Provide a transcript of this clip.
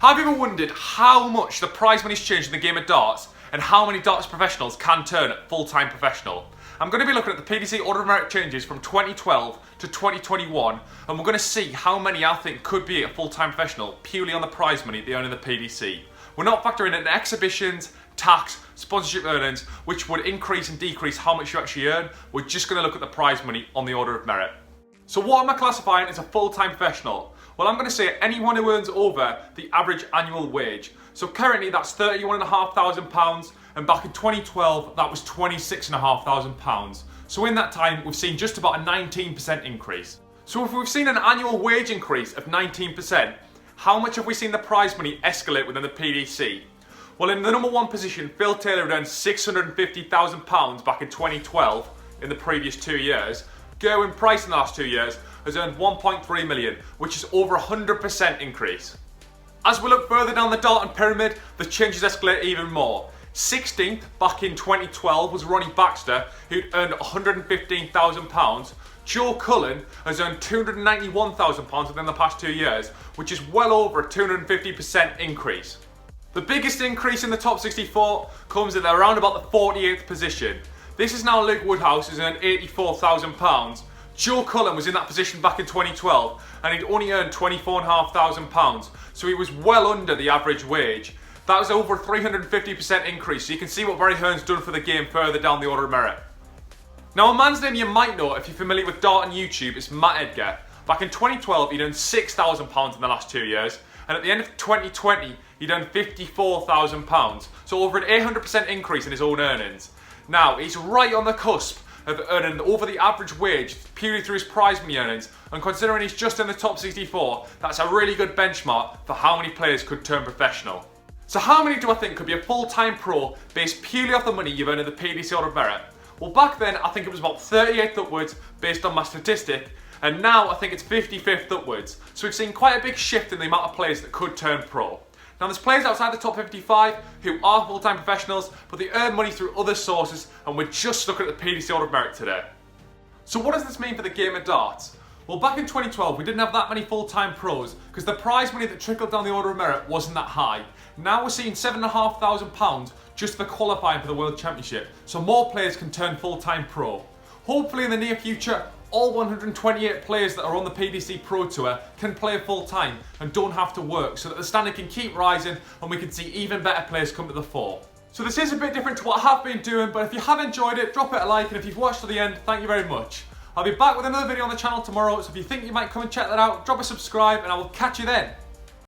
Have you ever wondered how much the prize money's changed in the game of darts and how many darts professionals can turn full-time professional? I'm going to be looking at the PDC Order of Merit changes from 2012 to 2021, and we're going to see how many I think could be a full-time professional purely on the prize money they earn in the PDC. We're not factoring in exhibitions, tax, sponsorship earnings, which would increase and decrease how much you actually earn. We're just going to look at the prize money on the Order of Merit. So what am I classifying as a full-time professional? Well, I'm going to say anyone who earns over the average annual wage. So currently that's £31,500, and back in 2012 that was £26,500. So in that time we've seen just about a 19% increase. So if we've seen an annual wage increase of 19%, how much have we seen the prize money escalate within the PDC? Well, in the number one position, Phil Taylor had earned £650,000 back in 2012 in the previous 2 years. Gerwin Price in the last 2 years has earned 1.3 million, which is over 100% increase. As we look further down the Darton pyramid, the changes escalate even more. 16th back in 2012 was Ronnie Baxter, who'd earned £115,000. Joe Cullen has earned £291,000 within the past 2 years, which is well over a 250% increase. The biggest increase in the top 64 comes at around about the 48th position. This is now Luke Woodhouse, who's earned £84,000. Joe Cullen was in that position back in 2012 and he'd only earned £24,500, so he was well under the average wage. That was over a 350% increase, so you can see what Barry Hearn's done for the game further down the Order of Merit. Now, a man's name you might know if you're familiar with Dart and YouTube is Matt Edgar. Back in 2012 he'd earned £6,000 in the last 2 years, and at the end of 2020 he'd earned £54,000, so over an 800% increase in his own earnings. Now, he's right on the cusp of earning over the average wage purely through his prize money earnings, and considering he's just in the top 64, that's a really good benchmark for how many players could turn professional. So how many do I think could be a full-time pro based purely off the money you've earned in the PDC Order of Merit? Well, back then I think it was about 38th upwards based on my statistic, and now I think it's 55th upwards. So we've seen quite a big shift in the amount of players that could turn pro. Now, there's players outside the top 55 who are full-time professionals, but they earn money through other sources, and we're just looking at the PDC Order of Merit today. So what does this mean for the game of darts? Well, back in 2012 we didn't have that many full-time pros because the prize money that trickled down the Order of Merit wasn't that high. Now we're seeing £7,500 just for qualifying for the World Championship, so more players can turn full-time pro. Hopefully in the near future, all 128 players that are on the PDC Pro Tour can play full-time and don't have to work, so that the standard can keep rising and we can see even better players come to the fore. So this is a bit different to what I have been doing, but if you have enjoyed it, drop it a like, and if you've watched to the end, thank you very much. I'll be back with another video on the channel tomorrow, so if you think you might come and check that out, drop a subscribe and I will catch you then.